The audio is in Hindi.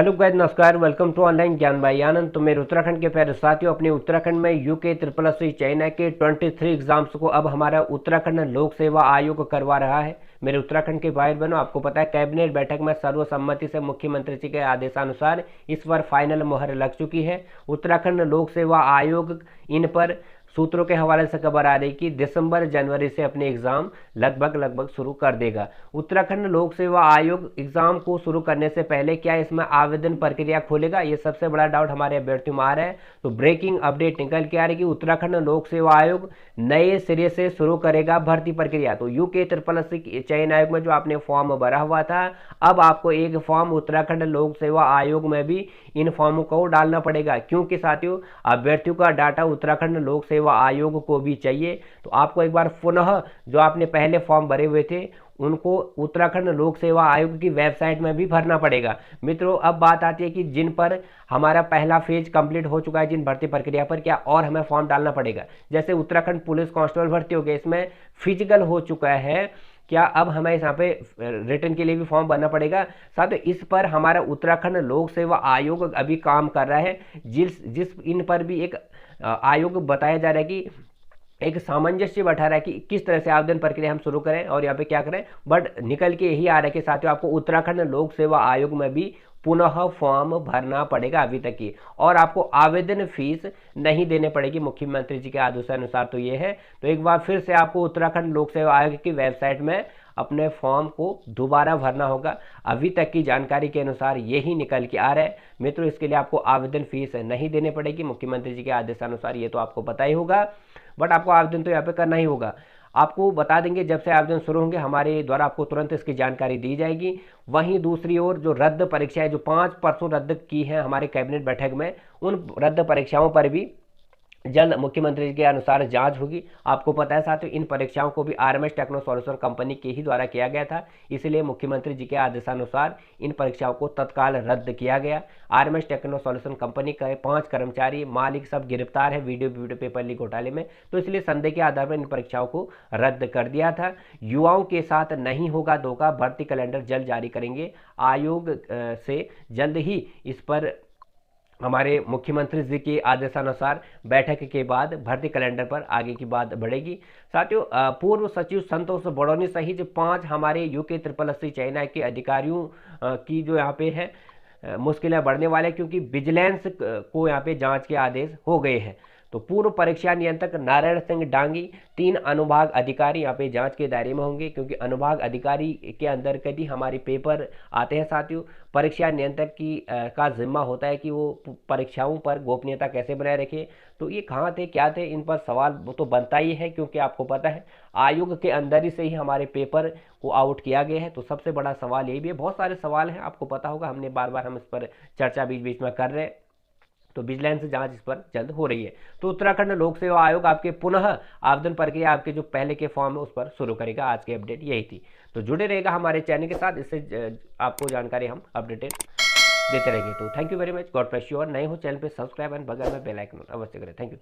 हेलो गाइस, नमस्कार। वेलकम टू ऑनलाइन ज्ञान भाई आनंद। तो मेरे उत्तराखंड के प्यारे साथियों, अपने उत्तराखंड में यूके ट्रिपल एस सी चाइना के 23 एग्जाम्स को अब हमारा उत्तराखंड लोक सेवा आयोग करवा रहा है। मेरे उत्तराखंड के भाई बहनों, आपको पता है कैबिनेट बैठक में सर्वसम्मति से मुख्यमंत्री जी के आदेशानुसार इस पर फाइनल मुहर लग चुकी है। उत्तराखंड लोक सेवा आयोग इन पर सूत्रों के हवाले से खबर आ रही कि दिसंबर जनवरी से अपने एग्जाम लगभग शुरू कर देगा। उत्तराखंड लोक सेवा आयोग एग्जाम को शुरू करने से पहले क्या इसमें आवेदन प्रक्रिया खोलेगा, ये सबसे बड़ा डाउट हमारे अभ्यर्थियों में आ रहा है। तो ब्रेकिंग अपडेट निकल के आ रही कि उत्तराखंड लोक सेवा आयोग नए सिरे से शुरू करेगा भर्ती प्रक्रिया। तो यूके ट्रिपल एस सी चयन आयोग में जो आपने फॉर्म भरा हुआ था, अब आपको एक फॉर्म उत्तराखंड लोक सेवा आयोग में भी इन फॉर्मों को डालना पड़ेगा, क्योंकि साथियों अभ्यर्थियों का डाटा उत्तराखंड लोक सेवा आयोग को भी चाहिए। तो आपको एक बार पुनः जो आपने पहले फॉर्म भरे हुए थे उनको उत्तराखंड लोक सेवा आयोग की वेबसाइट में भी भरना पड़ेगा। मित्रों, अब बात आती है कि जिन पर हमारा पहला फेज कंप्लीट हो चुका है, जिन भर्ती प्रक्रिया पर, क्या और हमें फॉर्म डालना पड़ेगा। जैसे उत्तराखंड पुलिस कांस्टेबल भर्ती हो गया, इसमें फिजिकल हो चुका है, क्या अब हमें यहाँ पे रिटर्न के लिए भी फॉर्म भरना पड़ेगा। साथ इस पर हमारा उत्तराखंड लोक सेवा आयोग अभी काम कर रहा है, जिस इन पर भी एक आयोग बताया जा रहा है कि एक सामंजस्य बैठा रहा है कि किस तरह से आवेदन प्रक्रिया हम शुरू करें और यहाँ पे क्या करें। बट निकल के यही आ रहा है कि साथियों आपको उत्तराखंड लोक सेवा आयोग में भी पुनः फॉर्म भरना पड़ेगा अभी तक की, और आपको आवेदन फीस नहीं देने पड़ेगी मुख्यमंत्री जी के आदेशानुसार। तो ये है। तो एक बार फिर से आपको उत्तराखंड लोक सेवा आयोग की वेबसाइट में अपने फॉर्म को दोबारा भरना होगा। अभी तक की जानकारी के अनुसार यही निकल के आ रहा है। मित्रों, इसके लिए आपको आवेदन फीस नहीं देनी पड़ेगी मुख्यमंत्री जी के आदेशानुसार, ये तो आपको पता ही होगा। बट आपको आवेदन तो यहाँ पे करना ही होगा। आपको बता देंगे जब से आवेदन शुरू होंगे, हमारे द्वारा आपको तुरंत इसकी जानकारी दी जाएगी। वहीं दूसरी ओर जो रद्द परीक्षाएं जो 5 परसों रद्द की हैं हमारे कैबिनेट बैठक में, उन रद्द परीक्षाओं पर भी जल्द मुख्यमंत्री जी के अनुसार जांच होगी। आपको पता है साथियों, इन परीक्षाओं को भी आरएमएस टेक्नो सॉल्यूशन कंपनी के ही द्वारा किया गया था, इसलिए मुख्यमंत्री जी के आदेशानुसार इन परीक्षाओं को तत्काल रद्द किया गया। आरएमएस टेक्नो सॉल्यूशन कंपनी के 5 कर्मचारी मालिक सब गिरफ्तार है वीडियो पेपर लीक घोटाले में, तो इसलिए संदेह के आधार पर इन परीक्षाओं को रद्द कर दिया था। युवाओं के साथ नहीं होगा धोखा, भर्ती कैलेंडर जल्द जारी करेंगे आयोग से। जल्द ही इस पर हमारे मुख्यमंत्री जी के आदेशानुसार बैठक के बाद भर्ती कैलेंडर पर आगे की बात बढ़ेगी। साथियों, पूर्व सचिव संतोष बड़ौनी सहित 5 हमारे यूके ट्रिपल एस सी चाइना के अधिकारियों की जो यहाँ पे है मुश्किलें बढ़ने वाले, क्योंकि विजिलेंस को यहाँ पे जांच के आदेश हो गए हैं। तो पूर्व परीक्षा नियंत्रक नारायण सिंह डांगी, 3 अनुभाग अधिकारी यहाँ पे जांच के दायरे में होंगे, क्योंकि अनुभाग अधिकारी के अंदर कभी हमारे पेपर आते हैं। साथियों, परीक्षा नियंत्रक की का जिम्मा होता है कि वो परीक्षाओं पर गोपनीयता कैसे बनाए रखे। तो ये कहाँ थे, क्या थे, इन पर सवाल तो बनता ही है, क्योंकि आपको पता है आयोग के अंदर ही से ही हमारे पेपर को आउट किया गया है। तो सबसे बड़ा सवाल यही भी है। बहुत सारे सवाल हैं, आपको पता होगा, हमने बार बार हम इस पर चर्चा बीच बीच में कर रहे हैं। तो विजिलेंस जांच इस पर जल्द हो रही है। तो उत्तराखंड लोक सेवा आयोग आपके पुनः आवेदन प्रक्रिया आपके जो पहले के फॉर्म है उस पर शुरू करेगा। आज की अपडेट यही थी। तो जुड़े रहेगा हमारे चैनल के साथ, इससे आपको जानकारी हम अपडेटेड देते रहेंगे। तो thank you very much, God bless you. और नए हो चैनल पे सब्सक्राइब एंड बगल में बेल आइकन अवश्य करें। Thank you.